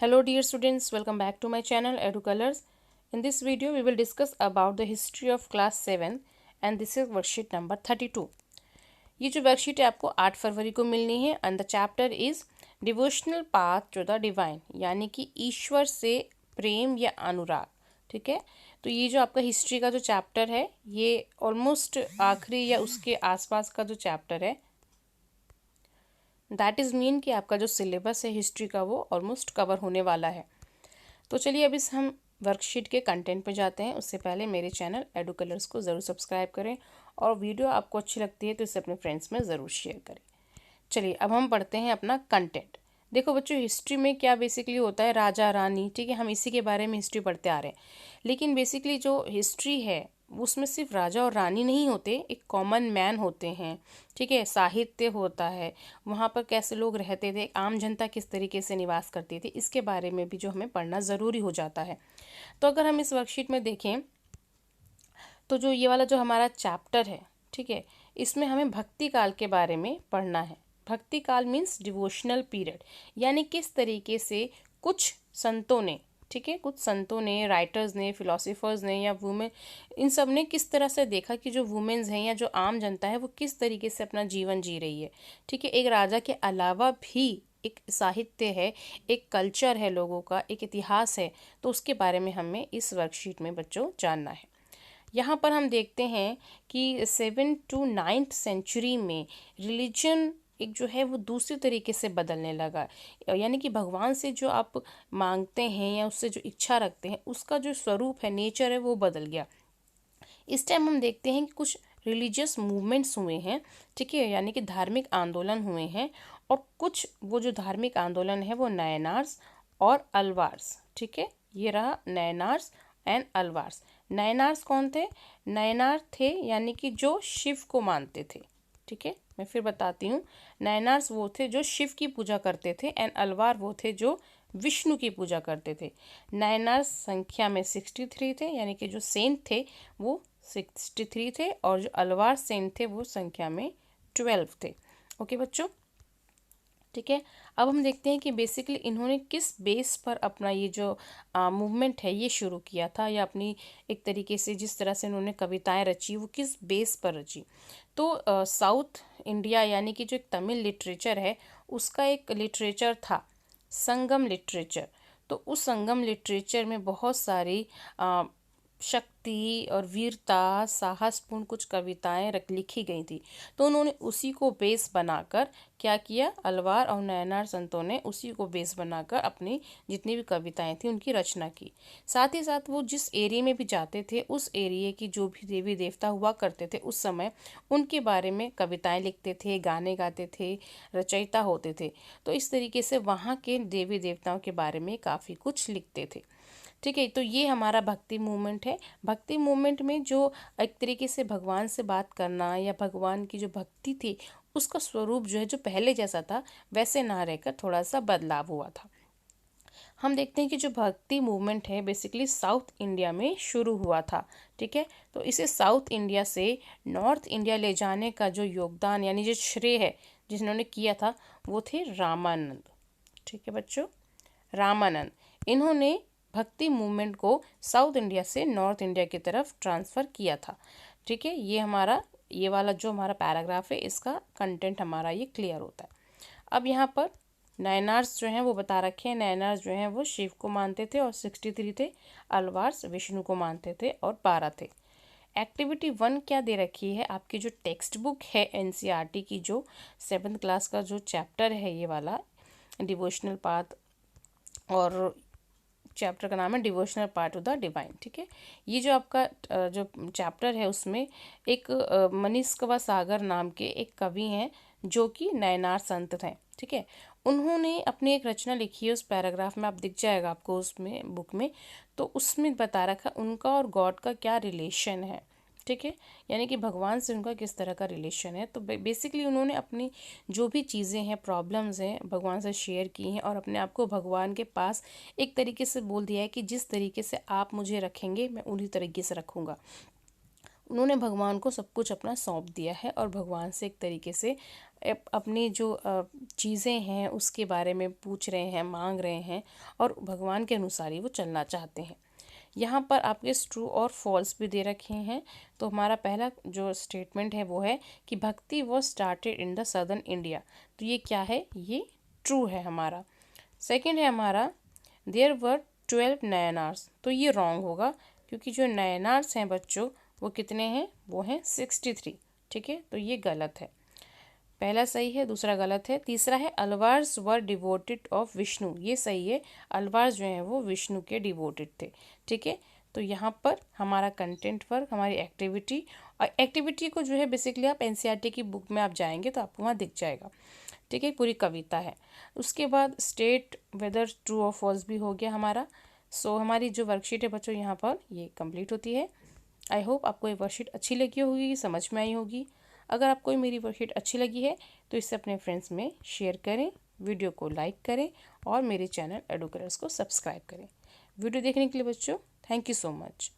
Hello dear students, welcome back to my channel EduColors. In this video we will discuss about the history of class 7 and this is worksheet number 32. ये जो worksheet है आपको 8 फरवरी को मिलनी है and the chapter is devotional path to the divine, यानी कि ईश्वर से प्रेम या अनुराग। ठीक है, तो ये जो आपका हिस्ट्री का जो चैप्टर है ये ऑलमोस्ट आखिरी या उसके आसपास का जो चैप्टर है, दैट इज़ मीन कि आपका जो सिलेबस है हिस्ट्री का वो ऑलमोस्ट कवर होने वाला है। तो चलिए अब इस हम वर्कशीट के कंटेंट पे जाते हैं। उससे पहले मेरे चैनल EduColors को ज़रूर सब्सक्राइब करें और वीडियो आपको अच्छी लगती है तो इसे अपने फ्रेंड्स में ज़रूर शेयर करें। चलिए अब हम पढ़ते हैं अपना कंटेंट। देखो बच्चों, हिस्ट्री में क्या बेसिकली होता है, राजा रानी, ठीक है, हम इसी के बारे में हिस्ट्री पढ़ते आ रहे हैं। लेकिन बेसिकली जो हिस्ट्री है उसमें सिर्फ राजा और रानी नहीं होते, एक कॉमन मैन होते हैं। ठीक है, साहित्य होता है, वहाँ पर कैसे लोग रहते थे, आम जनता किस तरीके से निवास करती थी, इसके बारे में भी जो हमें पढ़ना ज़रूरी हो जाता है। तो अगर हम इस वर्कशीट में देखें तो जो ये वाला जो हमारा चैप्टर है, ठीक है, इसमें हमें भक्ति काल के बारे में पढ़ना है। भक्ति काल मीन्स डिवोशनल पीरियड, यानी किस तरीके से कुछ संतों ने, ठीक है, कुछ संतों ने, राइटर्स ने, फिलोसोफर्स ने या वुमेन, इन सब ने किस तरह से देखा कि जो वुमेन्स हैं या जो आम जनता है वो किस तरीके से अपना जीवन जी रही है। ठीक है, एक राजा के अलावा भी एक साहित्य है, एक कल्चर है लोगों का, एक इतिहास है, तो उसके बारे में हमें इस वर्कशीट में बच्चों जानना है। यहाँ पर हम देखते हैं कि 7 to 9th सेंचुरी में रिलीजन एक जो है वो दूसरी तरीके से बदलने लगा, यानी कि भगवान से जो आप मांगते हैं या उससे जो इच्छा रखते हैं उसका जो स्वरूप है, नेचर है, वो बदल गया। इस टाइम हम देखते हैं कि कुछ रिलीजियस मूवमेंट्स हुए हैं, ठीक है, यानी कि धार्मिक आंदोलन हुए हैं, और कुछ वो जो धार्मिक आंदोलन है वो नयनार्स और अलवार्स, ठीक है, ये रहा नयनार्स एंड अलवार्स। नयनार्स कौन थे? नयनार थे यानी कि जो शिव को मानते थे। ठीक है, मैं फिर बताती हूँ। नयनार्स वो थे जो शिव की पूजा करते थे एंड अलवार वो थे जो विष्णु की पूजा करते थे। नयनार्स संख्या में 63 थे, यानी कि जो सेंट थे वो 63 थे, और जो अलवार सेंट थे वो संख्या में 12 थे। ओके बच्चों, ठीक है। अब हम देखते हैं कि बेसिकली इन्होंने किस बेस पर अपना ये जो मूवमेंट है ये शुरू किया था, या अपनी एक तरीके से जिस तरह से इन्होंने कविताएं रची वो किस बेस पर रची। तो साउथ इंडिया यानी कि जो एक तमिल लिटरेचर है उसका एक लिटरेचर था संगम लिटरेचर। तो उस संगम लिटरेचर में बहुत सारी शक्ति और वीरता, साहसपूर्ण कुछ कविताएं लिखी गई थी। तो उन्होंने उसी को बेस बनाकर क्या किया, अलवार और नयनार संतों ने उसी को बेस बनाकर अपनी जितनी भी कविताएं थी उनकी रचना की। साथ ही साथ वो जिस एरिया में भी जाते थे उस एरिया की जो भी देवी देवता हुआ करते थे उस समय उनके बारे में कविताएं लिखते थे, गाने गाते थे, रचयिता होते थे। तो इस तरीके से वहाँ के देवी देवताओं के बारे में काफ़ी कुछ लिखते थे। ठीक है, तो ये हमारा भक्ति मूवमेंट है। भक्ति मूवमेंट में जो एक तरीके से भगवान से बात करना या भगवान की जो भक्ति थी उसका स्वरूप जो है जो पहले जैसा था वैसे ना रहकर थोड़ा सा बदलाव हुआ था। हम देखते हैं कि जो भक्ति मूवमेंट है बेसिकली साउथ इंडिया में शुरू हुआ था। ठीक है, तो इसे साउथ इंडिया से नॉर्थ इंडिया ले जाने का जो योगदान यानी जो श्रेय है जिन्होंने किया था वो थे रामानंद। ठीक है बच्चों, रामानंद, इन्होंने भक्ति मूवमेंट को साउथ इंडिया से नॉर्थ इंडिया की तरफ ट्रांसफ़र किया था। ठीक है, ये हमारा ये वाला जो हमारा पैराग्राफ है इसका कंटेंट हमारा ये क्लियर होता है। अब यहाँ पर नयनार्स जो हैं वो बता रखे हैं। नयनार्स जो हैं वो शिव को मानते थे और 63 थे। अलवार्स विष्णु को मानते थे और 12 थे। एक्टिविटी 1 क्या दे रखी है, आपकी जो टेक्स्ट बुक है NCERT की जो 7th क्लास का जो चैप्टर है ये वाला डिवोशनल पाथ, और चैप्टर का नाम है devotional part two the divine. ठीक है, ये जो आपका जो चैप्टर है उसमें एक मनीषकवा सागर नाम के एक कवि हैं जो कि नयनार संत थे। ठीक है, उन्होंने अपनी एक रचना लिखी है, उस पैराग्राफ में आप दिख जाएगा आपको उसमें बुक में, तो उसमें बता रखा उनका और गॉड का क्या रिलेशन है। ठीक है, यानी कि भगवान से उनका किस तरह का रिलेशन है। तो बेसिकली उन्होंने अपनी जो भी चीज़ें हैं, प्रॉब्लम्स हैं, भगवान से शेयर की हैं और अपने आप को भगवान के पास एक तरीके से बोल दिया है कि जिस तरीके से आप मुझे रखेंगे मैं उन्हीं तरीके से रखूँगा। उन्होंने भगवान को सब कुछ अपना सौंप दिया है और भगवान से एक तरीके से अपनी जो चीज़ें हैं उसके बारे में पूछ रहे हैं, मांग रहे हैं और भगवान के अनुसार ही वो चलना चाहते हैं। यहाँ पर आपके ट्रू और फॉल्स भी दे रखे हैं। तो हमारा पहला जो स्टेटमेंट है वो है कि भक्ति was started in the southern India. तो ये क्या है, ये ट्रू है हमारा। सेकंड है हमारा देयर वर 12 नयनार्स। तो ये रॉन्ग होगा, क्योंकि जो नयनार्स हैं बच्चों वो कितने हैं, वो हैं 63। ठीक है, तो ये गलत है। पहला सही है, दूसरा गलत है। तीसरा है अलवार्स वर डिवोटेड ऑफ विष्णु। ये सही है, अलवार्स जो हैं वो विष्णु के डिवोटेड थे। ठीक है, तो यहाँ पर हमारा कंटेंट वर्क, हमारी एक्टिविटी, और एक्टिविटी को जो है बेसिकली आप एनसीईआरटी की बुक में आप जाएंगे तो आपको वहाँ दिख जाएगा। ठीक है, पूरी कविता है। उसके बाद स्टेट वेदर ट्रू और फॉल्स भी हो गया हमारा। सो हमारी जो वर्कशीट है बच्चों यहाँ पर ये कंप्लीट होती है। आई होप आपको ये वर्कशीट अच्छी लगी होगी, समझ में आई होगी। अगर आपको मेरी वर्कशीट अच्छी लगी है तो इसे अपने फ्रेंड्स में शेयर करें, वीडियो को लाइक करें और मेरे चैनल एडू कलर्स को सब्सक्राइब करें। वीडियो देखने के लिए बच्चों थैंक यू सो मच।